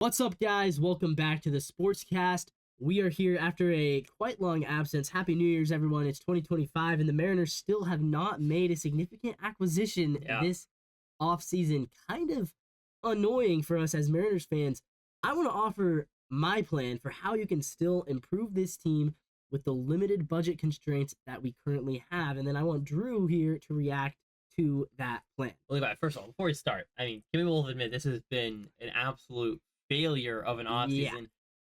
What's up, guys? Welcome back to the Sportscast. We are here after a quite long absence. Happy New Year's, everyone. It's 2025, and the Mariners still have not made a significant acquisition this offseason. Kind of annoying for us as Mariners fans. I want to offer my plan for how you can still improve this team with the limited budget constraints that we currently have. And then I want Drew here to react to that plan. Well, Levi, first of all, before we start, can we both admit this has been an absolute failure of an offseason? Yeah.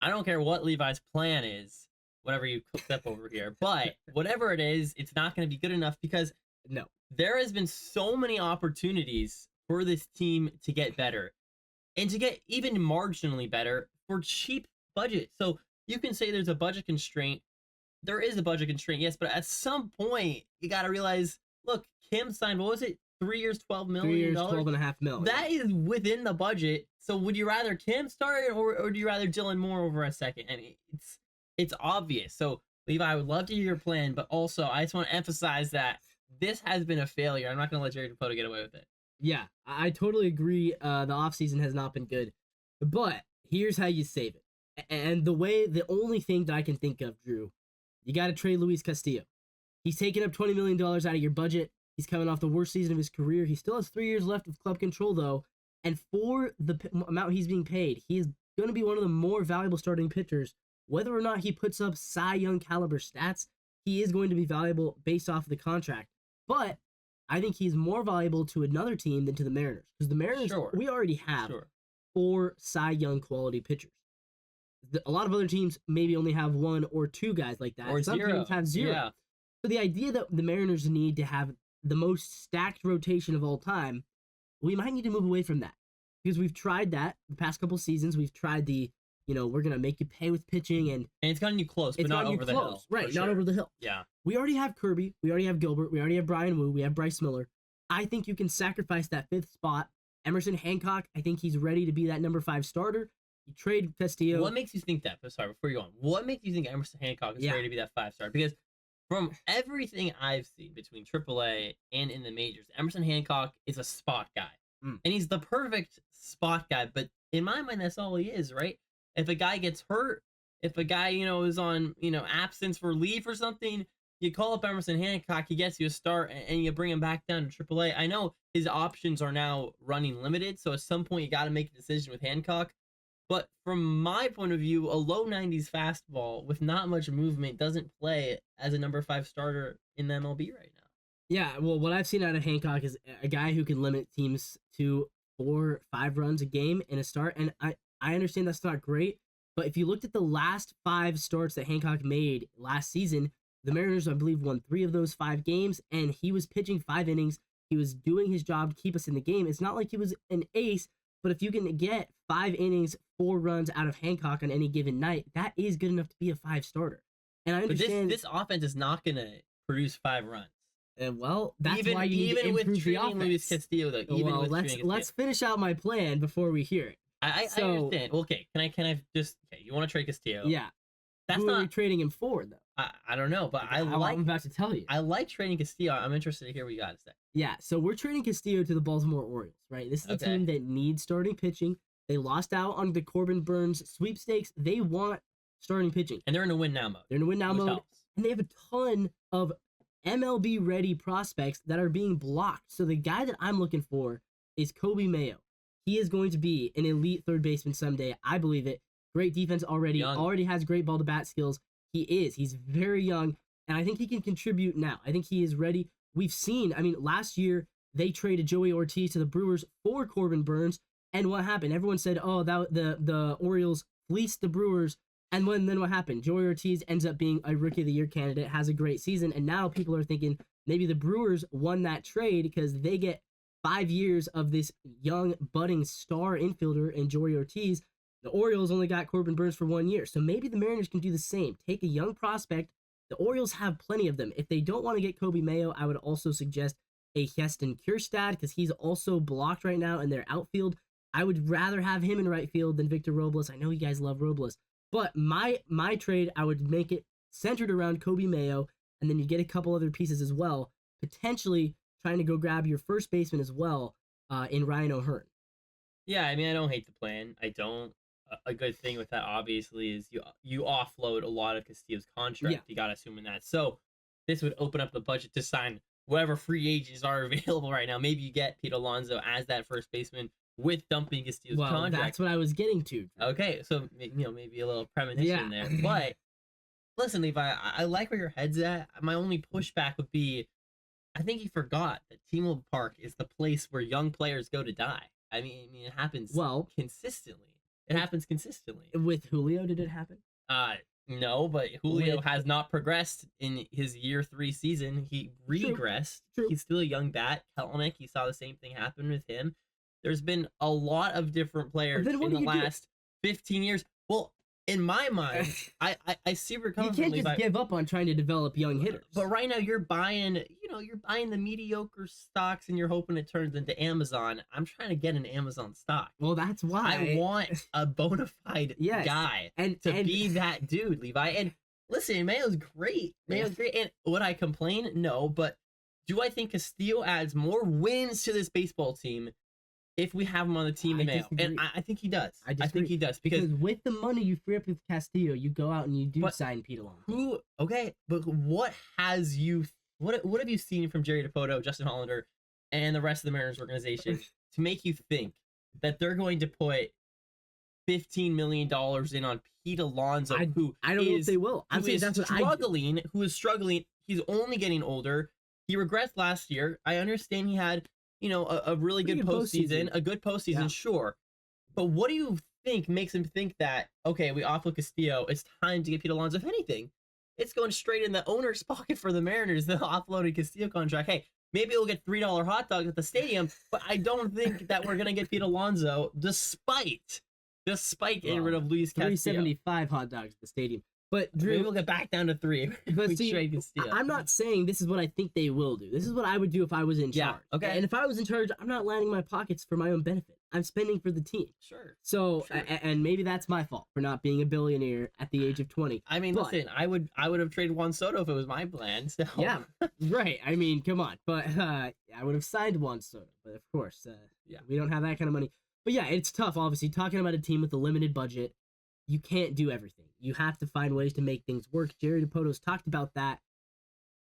I don't care what Levi's plan is, whatever you cooked up over here, but whatever it is, it's not going to be good enough because there has been so many opportunities for this team to get better and to get even marginally better for cheap budget. So you can say there's a budget constraint. There is a budget constraint, yes, but at some point you got to realize, look, Kim signed, what was it? 3 years, $12 million? 3 years, $12.5 million. That is within the budget. So would you rather Kim start or do you rather Dylan Moore over a second? I mean, it's obvious. So Levi, I would love to hear your plan, but also I just want to emphasize that this has been a failure. I'm not going to let Jerry Dipoto get away with it. Yeah, I totally agree. The offseason has not been good. But here's how you save it. And the only thing that I can think of, Drew, you got to trade Luis Castillo. He's taking up $20 million out of your budget. He's coming off the worst season of his career. He still has 3 years left of club control, though. And for the amount he's being paid, he is going to be one of the more valuable starting pitchers. Whether or not he puts up Cy Young caliber stats, he is going to be valuable based off of the contract. But I think he's more valuable to another team than to the Mariners. Because the Mariners, we already have 4 Cy Young quality pitchers. A lot of other teams maybe only have 1 or 2 guys like that. Or some teams have 0. Yeah. So the idea that the Mariners need to have the most stacked rotation of all time, we might need to move away from that. Because we've tried that the past couple seasons. We've tried the, we're going to make you pay with pitching. And it's gotten you close, but not over the hill. Right, not over the hill. Yeah. We already have Kirby. We already have Gilbert. We already have Brian Wu. We have Bryce Miller. I think you can sacrifice that 5th spot. Emerson Hancock, I think he's ready to be that number 5 starter. You trade Castillo. What makes you think that? Sorry, before you go on. What makes you think Emerson Hancock is ready to be that 5 star? Because from everything I've seen between AAA and in the majors, Emerson Hancock is a spot guy. And he's the perfect spot guy. But in my mind, that's all he is, right? If a guy gets hurt, if a guy, is on, absence for leave or something, you call up Emerson Hancock, he gets you a start, and you bring him back down to AAA. I know his options are now running limited, so at some point you got to make a decision with Hancock. But from my point of view, a low 90s fastball with not much movement doesn't play as a number 5 starter in the MLB right now. Yeah, well, what I've seen out of Hancock is a guy who can limit teams to 4 or 5 runs a game in a start. And I understand that's not great, but if you looked at the last 5 starts that Hancock made last season, the Mariners, I believe, won 3 of those 5 games, and he was pitching 5 innings. He was doing his job to keep us in the game. It's not like he was an ace, but if you can get 5 innings, 4 runs out of Hancock on any given night, that is good enough to be a 5 starter. And I understand this offense is not going to produce 5 runs. Well, that's why you need to improve the offense. Luis Castillo, though. Let's finish out my plan before we hear it. I understand. Well, okay, can I just? Okay, you want to trade Castillo? Yeah. That's Who are we trading him for, though? I don't know, but I'm about to tell you. I like trading Castillo. I'm interested to hear what you got to say. Yeah, so we're trading Castillo to the Baltimore Orioles, right? This is a team that needs starting pitching. They lost out on the Corbin Burns sweepstakes. They want starting pitching. And they're in a win now mode. And they have a ton of MLB-ready prospects that are being blocked. So the guy that I'm looking for is Kobe Mayo. He is going to be an elite third baseman someday. I believe it. Great defense already. Already has great ball-to-bat skills. He's very young, and I think he can contribute now. I think he is ready. We've seen, last year, they traded Joey Ortiz to the Brewers for Corbin Burns, and what happened? Everyone said, oh, the Orioles fleeced the Brewers, and then what happened? Joey Ortiz ends up being a Rookie of the Year candidate, has a great season, and now people are thinking maybe the Brewers won that trade because they get 5 years of this young, budding star infielder in Joey Ortiz. The Orioles only got Corbin Burns for 1 year, so maybe the Mariners can do the same. Take a young prospect. The Orioles have plenty of them. If they don't want to get Kobe Mayo, I would also suggest a Heston Kjerstad because he's also blocked right now in their outfield. I would rather have him in right field than Victor Robles. I know you guys love Robles, but my trade, I would make it centered around Kobe Mayo, and then you get a couple other pieces as well, potentially trying to go grab your first baseman as well in Ryan O'Hearn. Yeah, I don't hate the plan. I don't. a good thing with that obviously is you offload a lot of Castillo's contract. Yeah. You got to assume in that. So this would open up the budget to sign whatever free agents are available right now. Maybe you get Pete Alonso as that first baseman with dumping Castillo's contract. That's what I was getting to. Okay, so maybe a little premonition there. But listen, Levi, I like where your head's at. My only pushback would be, I think you forgot that T-Mobile Park is the place where young players go to die. I mean, it happens consistently. It happens consistently. With Julio, did it happen? No, but Julio has not progressed in his year 3 season. He regressed. True. He's still a young bat. Kelenic, you saw the same thing happen with him. There's been a lot of different players in the last 15 years. Well, in my mind, I see where you're coming from. You can't just give up on trying to develop young hitters. But right now you're buying the mediocre stocks and you're hoping it turns into Amazon. I'm trying to get an Amazon stock. Well, that's why I want a bona fide guy to be that dude, Levi. And listen, Mayo's great. Mayo's great. And would I complain? No, but do I think Castillo adds more wins to this baseball team if we have him on the team than Mayo? And I think he does. I think he does because with the money you free up with Castillo, you go out and you do sign Pete Alonso. But what have you seen from Jerry Dipoto, Justin Hollander, and the rest of the Mariners organization to make you think that they're going to put $15 million in on Pete Alonso, I don't know if they will. Who is struggling. He's only getting older. He regressed last year. I understand he had a really good postseason, a good postseason, sure. But what do you think makes him think that, okay, we offload Castillo, it's time to get Pete Alonso? If anything, it's going straight in the owner's pocket for the Mariners, the offloaded Castillo contract. Hey, maybe we'll get $3 hot dogs at the stadium, but I don't think that we're going to get Pete Alonso despite getting rid of Luis Castillo. $3.75 hot dogs at the stadium. But Drew, maybe we'll get back down to 3. But see, I'm not saying this is what I think they will do. This is what I would do if I was in charge. Okay. And if I was in charge, I'm not lining my pockets for my own benefit. I'm spending for the team. Sure. So, and maybe that's my fault for not being a billionaire at the age of 20. I mean, listen, I would have traded Juan Soto if it was my plan. So. Yeah, right. I mean, come on. But I would have signed Juan Soto. But of course, we don't have that kind of money. But yeah, it's tough, obviously, talking about a team with a limited budget. You can't do everything. You have to find ways to make things work. Jerry Dipoto's talked about that.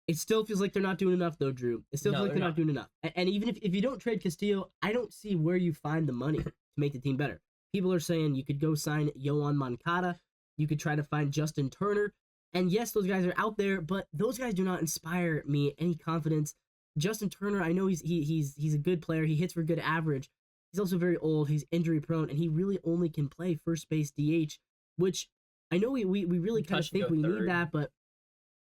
It still feels like they're not doing enough, though, Drew. It still feels like they're not doing enough. And even if you don't trade Castillo, I don't see where you find the money to make the team better. People are saying you could go sign Yoan Moncada. You could try to find Justin Turner. And yes, those guys are out there, but those guys do not inspire me any confidence. Justin Turner, I know he's a good player. He hits for good average. He's also very old. He's injury prone, and he really only can play first base DH, which I know we really kind of think we need that, but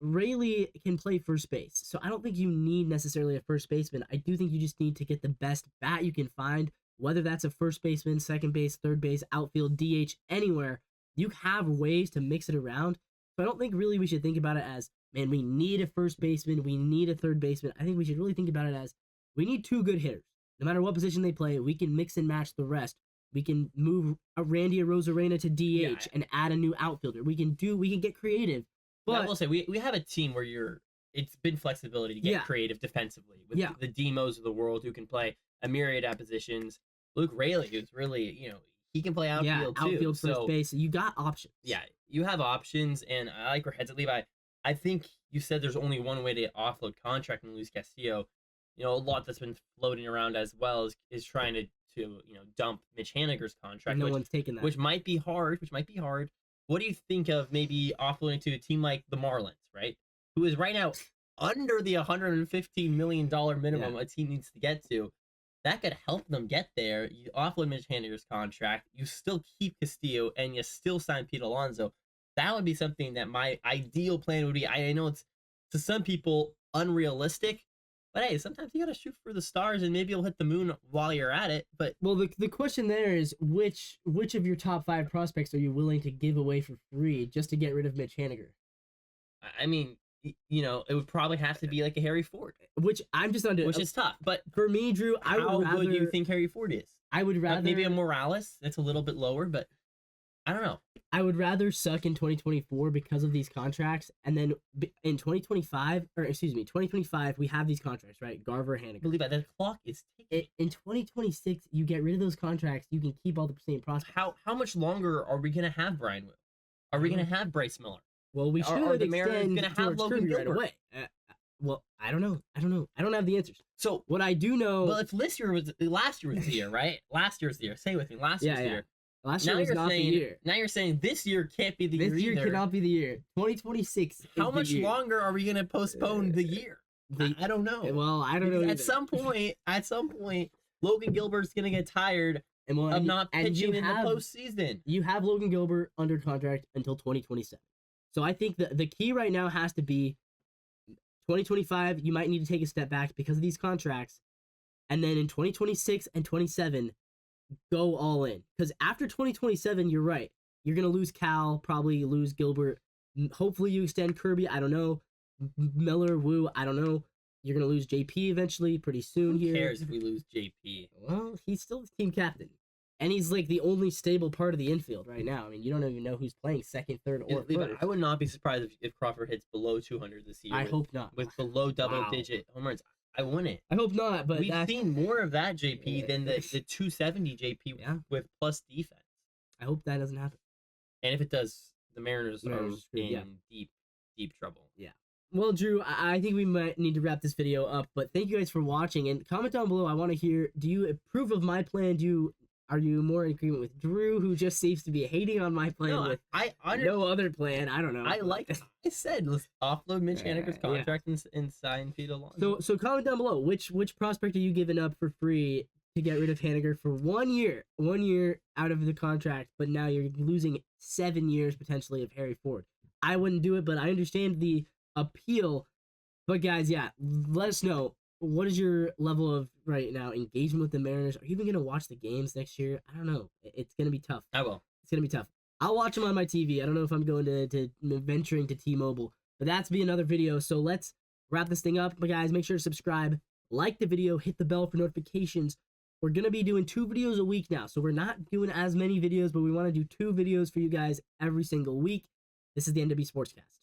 Rayleigh can play first base. So I don't think you need necessarily a first baseman. I do think you just need to get the best bat you can find, whether that's a first baseman, second base, third base, outfield, DH, anywhere. You have ways to mix it around. So I don't think really we should think about it as, man, we need a first baseman, we need a third baseman. I think we should really think about it as, we need 2 good hitters. No matter what position they play, we can mix and match the rest. We can move a Randy Arozarena to DH and add a new outfielder. We can get creative. But I will say we have a team where it's been flexibility to get creative defensively with the Demos of the world who can play a myriad of positions. Luke Rayleigh, who's really, he can play outfield too. Outfield, first base. You got options. Yeah, you have options, and I like where heads at, Levi. I think you said there's only one way to offload contract and lose Castillo. A lot that's been floating around as well is trying to dump Mitch Haniger's contract. No one's taking that. Which might be hard. What do you think of maybe offloading to a team like the Marlins, right? Who is right now under the $115 million minimum a team needs to get to? That could help them get there. You offload Mitch Haniger's contract, you still keep Castillo, and you still sign Pete Alonso. That would be something that my ideal plan would be. I know it's, to some people, unrealistic, but hey, sometimes you gotta shoot for the stars, and maybe you'll hit the moon while you're at it. But the question there is which of your top 5 prospects are you willing to give away for free just to get rid of Mitch Haniger? I mean, it would probably have to be like a Harry Ford, which I'm just under, which is tough. But for me, Drew, how good do you think Harry Ford is? I would rather maybe a Morales. That's a little bit lower, but I don't know. I would rather suck in 2024 because of these contracts, and then in 2025, we have these contracts, right? Garver, I Hannigan. believe that the clock is ticking. In 2026, you get rid of those contracts, you can keep all the same prospects. How much longer are we gonna have Brian Will? Are we gonna have Bryce Miller? Well, we should Are the Mariners extend gonna have George Logan Kirby right Gilbert? away. Well, I don't know. I don't have the answers. So what I do know. well, if last year was the year, right? Last year's the year. Say it with me. Last year's the year. Last year was not the year. Now you're saying this year can't be the year either. This year cannot be the year. 2026. How much longer are we gonna postpone the year? I don't know. Well, I don't know. At some point, Logan Gilbert's gonna get tired of not pitching in the postseason. You have Logan Gilbert under contract until 2027. So I think the key right now has to be 2025. You might need to take a step back because of these contracts, and then in 2026 and 27. Go all in, because after 2027, you're right. You're gonna lose Cal, probably lose Gilbert. Hopefully, you extend Kirby. I don't know. Miller, Wu. I don't know. You're gonna lose JP eventually, pretty soon. Who cares if we lose JP? Well, he's still the team captain, and he's like the only stable part of the infield right now. I mean, you don't even know who's playing second, third, or first. I would not be surprised if Crawford hits below 200 this year. I hope not. With below double-digit home runs. I wouldn't. I hope not, but we've seen more of that JP than the 270 JP with plus defense. I hope that doesn't happen. And if it does, the Mariners are in deep trouble. Yeah. Well, Drew, I think we might need to wrap this video up, but thank you guys for watching, and comment down below. I want to hear, do you approve of my plan? Are you more in agreement with Drew, who just seems to be hating on my plan with no other plan? I don't know. I said, let's offload Mitch Haniger's contract and sign Pete Alonso. So comment down below, which prospect are you giving up for free to get rid of Haniger for 1 year? 1 year out of the contract, but now you're losing 7 years potentially of Harry Ford. I wouldn't do it, but I understand the appeal. But guys, let us know. What is your level of right now engagement with the Mariners? Are you even going to watch the games next year? I don't know. It's going to be tough. I will. It's going to be tough. I'll watch them on my TV. I don't know if I'm going to venturing to T-Mobile, but that's be another video. So let's wrap this thing up. But guys, make sure to subscribe, like the video, hit the bell for notifications. We're going to be doing 2 videos a week now. So we're not doing as many videos, but we want to do 2 videos for you guys every single week. This is the NW Sportscast.